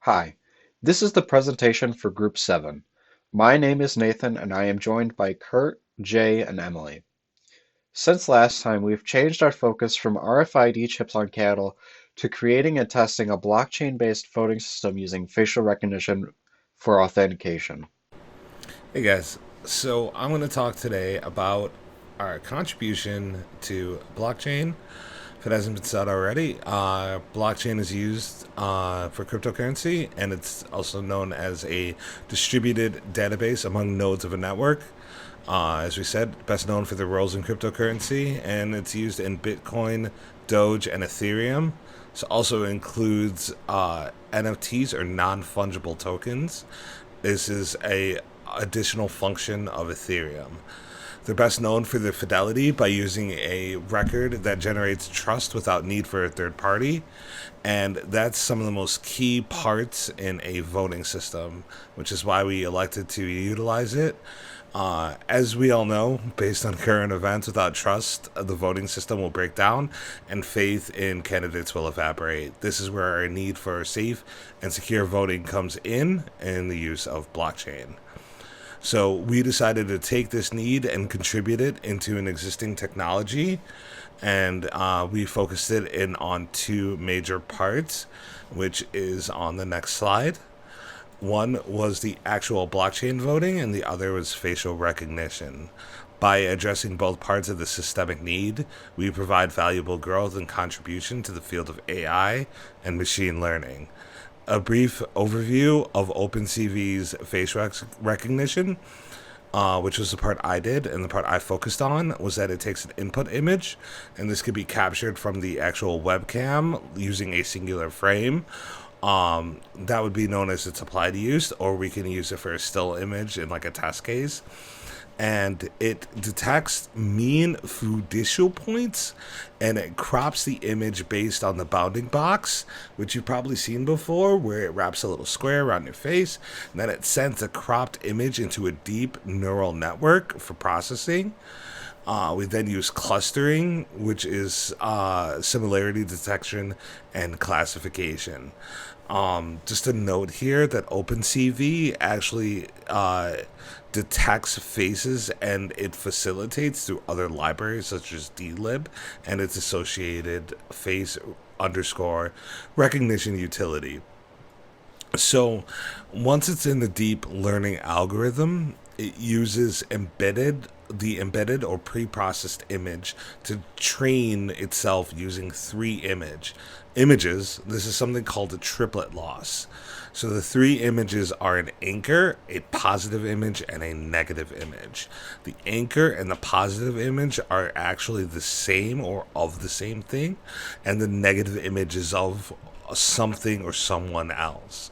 Hi, this is the presentation for Group 7. My name is Nathan and I am joined by Kurt, Jay, and Emily. Since last time, we've changed our focus from RFID chips on cattle to creating and testing a blockchain-based voting system using facial recognition for authentication. Hey guys, so I'm going to talk today about our contribution to blockchain. If it hasn't been said already, blockchain is used for cryptocurrency, and it's also known as a distributed database among nodes of a network. As we said, best known for the roles in cryptocurrency, and it's used in Bitcoin, Doge, and Ethereum. So also includes NFTs or non-fungible tokens. This is a additional function of Ethereum. They're best known for their fidelity by using a record that generates trust without need for a third party. And that's some of the most key parts in a voting system, which is why we elected to utilize it. As we all know, based on current events, without trust, the voting system will break down and faith in candidates will evaporate. This is where our need for safe and secure voting comes in the use of blockchain. So we decided to take this need and contribute it into an existing technology, and we focused it in on two major parts, which is on the next slide. One was the actual blockchain voting, and the other was facial recognition. By addressing both parts of the systemic need, we provide valuable growth and contribution to the field of AI and machine learning. A brief overview of OpenCV's recognition, which was the part I did, and the part I focused on was that it takes an input image, and this could be captured from the actual webcam using a singular frame. That would be known as its applied use, or we can use it for a still image in like a test case. And it detects mean judicial points, and it crops the image based on the bounding box, which you've probably seen before, where it wraps a little square around your face, and then it sends a cropped image into a deep neural network for processing. We then use clustering, which is similarity detection and classification. Just a note here that OpenCV actually detects faces and it facilitates through other libraries such as dlib and its associated face underscore recognition utility. So once it's in the deep learning algorithm, it uses embedded or pre-processed image to train itself using three images. This is something called a triplet loss. So the three images are an anchor, a positive image, and a negative image. The anchor and the positive image are actually the same or of the same thing, and the negative image is of something or someone else.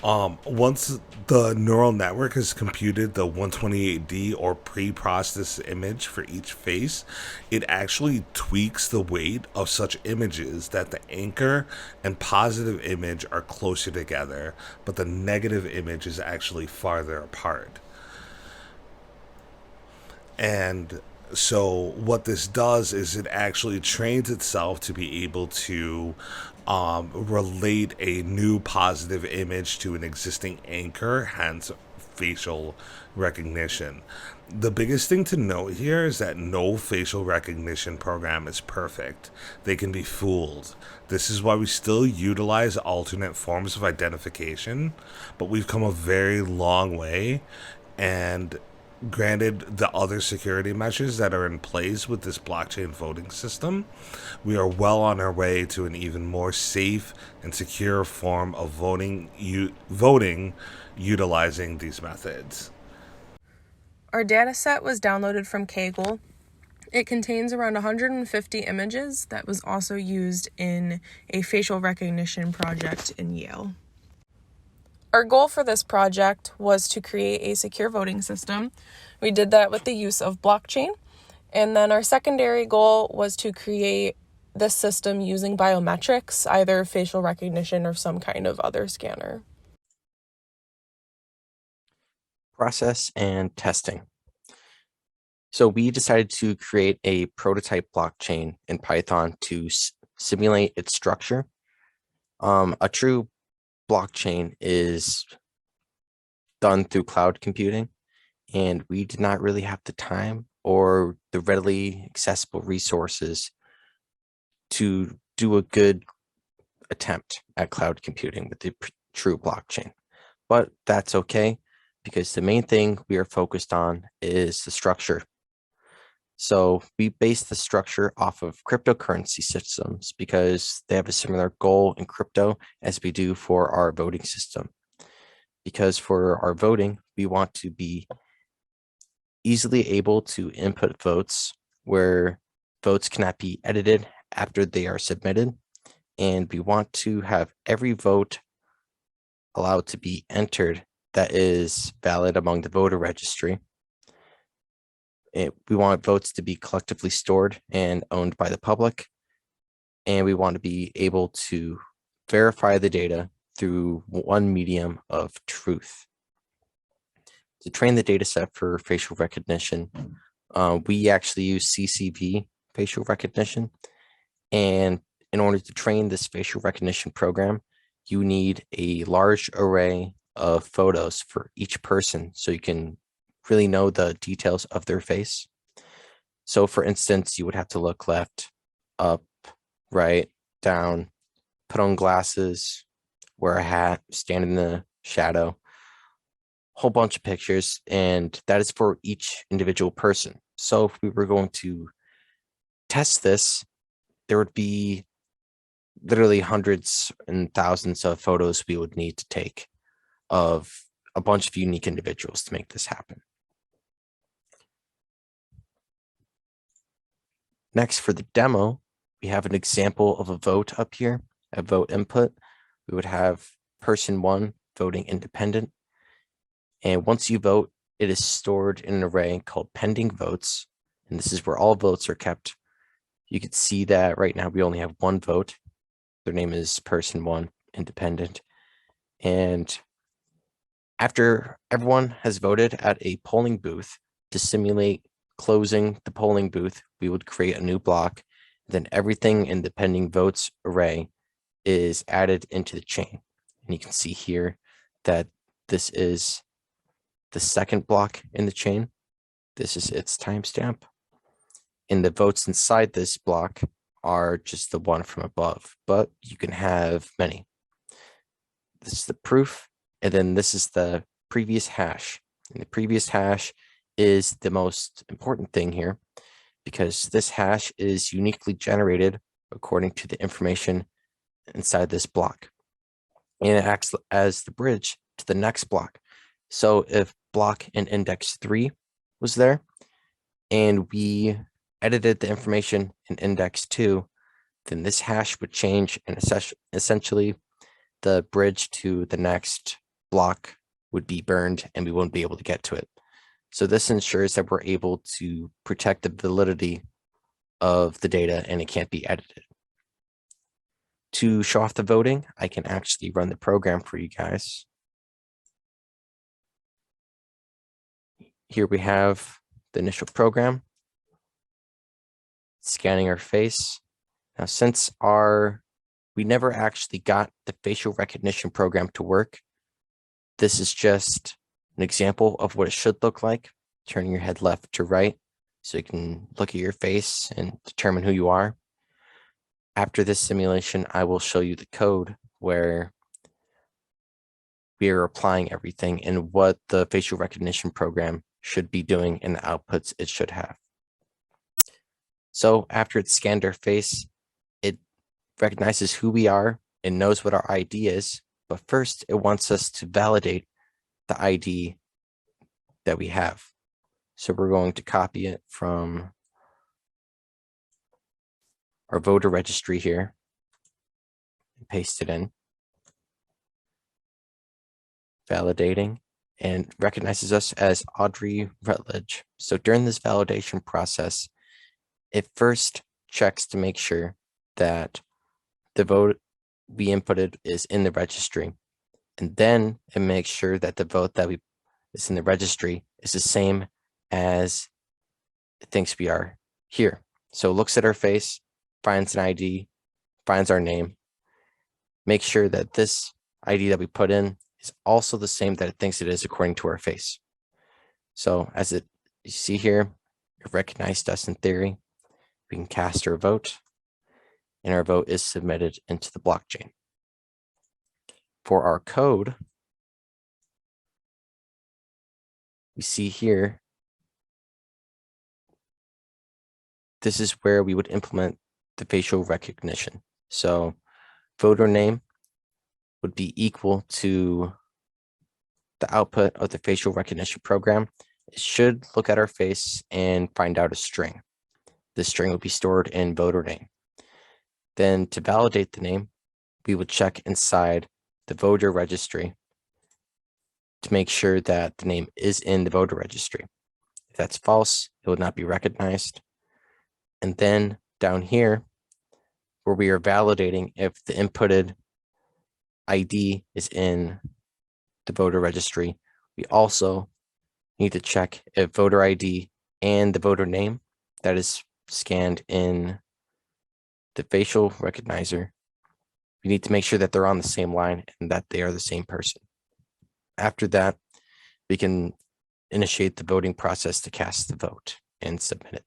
Once the neural network has computed the 128D or pre-processed image for each face, it actually tweaks the weight of such images that the anchor and positive image are closer together, but the negative image is actually farther apart. And so what this does is it actually trains itself to be able to relate a new positive image to an existing anchor, hence facial recognition. The biggest thing to note here is that no facial recognition program is perfect. They can be fooled. This is why we still utilize alternate forms of identification, but we've come a very long way, and granted the other security measures that are in place with this blockchain voting system, we are well on our way to an even more safe and secure form of voting utilizing these methods. Our dataset was downloaded from Kaggle. It contains around 150 images that was also used in a facial recognition project in Yale. Our goal for this project was to create a secure voting system. We did that with the use of blockchain. And then our secondary goal was to create this system using biometrics, either facial recognition or some kind of other scanner. Process and testing. So we decided to create a prototype blockchain in Python to simulate its structure. A true blockchain is done through cloud computing, and we did not really have the time or the readily accessible resources to do a good attempt at cloud computing with the true blockchain. But that's okay, because the main thing we are focused on is the structure. So we base the structure off of cryptocurrency systems because they have a similar goal in crypto as we do for our voting system. Because for our voting, we want to be easily able to input votes where votes cannot be edited after they are submitted. And we want to have every vote allowed to be entered that is valid among the voter registry. We want votes to be collectively stored and owned by the public. And we want to be able to verify the data through one medium of truth. To train the data set for facial recognition, we actually use CCV facial recognition. And in order to train this facial recognition program, you need a large array of photos for each person so you can really know the details of their face. So for instance, you would have to look left, up, right, down, put on glasses, wear a hat, stand in the shadow, whole bunch of pictures, and that is for each individual person. So if we were going to test this, there would be literally hundreds and thousands of photos we would need to take of a bunch of unique individuals to make this happen. Next, for the demo, we have an example of a vote up here, a vote input. We would have person 1 voting independent. And once you vote, it is stored in an array called pending votes. And this is where all votes are kept. You can see that right now we only have one vote. Their name is person 1 independent. And after everyone has voted at a polling booth, to simulate closing the polling booth, we would create a new block. Then everything in the pending votes array is added into the chain. And you can see here that this is the second block in the chain. This is its timestamp. And the votes inside this block are just the one from above, but you can have many. This is the proof, and then this is the previous hash. And the previous hash is the most important thing here, because this hash is uniquely generated according to the information inside this block. And it acts as the bridge to the next block. So if block and index 3 was there, and we edited the information in index 2, then this hash would change, and essentially the bridge to the next block would be burned and we won't be able to get to it. So this ensures that we're able to protect the validity of the data and it can't be edited. To show off the voting, I can actually run the program for you guys. Here we have the initial program, scanning our face. Now, since we never actually got the facial recognition program to work, this is just an example of what it should look like, turning your head left to right so you can look at your face and determine who you are. After this simulation, I will show you the code where we are applying everything and what the facial recognition program should be doing and the outputs it should have. So after it's scanned our face, it recognizes who we are and knows what our ID is. But first, it wants us to validate the ID that we have. So we're going to copy it from our voter registry here and paste it in. Validating, and recognizes us as Audrey Rutledge. So during this validation process, it first checks to make sure that the vote we inputted is in the registry. And then it makes sure that the vote that is in the registry is the same as it thinks we are here. So it looks at our face, finds an ID, finds our name, makes sure that this ID that we put in is also the same that it thinks it is according to our face. So as you see here, it recognized us in theory. We can cast our vote, and our vote is submitted into the blockchain. For our code, we see here, this is where we would implement the facial recognition. So voter name would be equal to the output of the facial recognition program. It should look at our face and find out a string. This string will be stored in voter name. Then to validate the name, we would check inside the voter registry to make sure that the name is in the voter registry. If that's false, it would not be recognized. And then down here, where we are validating if the inputted ID is in the voter registry, we also need to check if voter ID and the voter name that is scanned in the facial recognizer, we need to make sure that they're on the same line and that they are the same person. After that, we can initiate the voting process to cast the vote and submit it.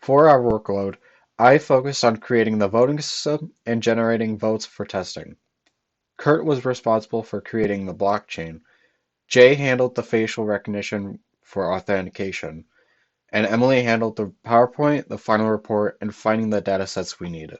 For our workload, I focused on creating the voting system and generating votes for testing. Kurt was responsible for creating the blockchain. Jay handled the facial recognition for authentication, and Emily handled the PowerPoint, the final report, and finding the datasets we needed.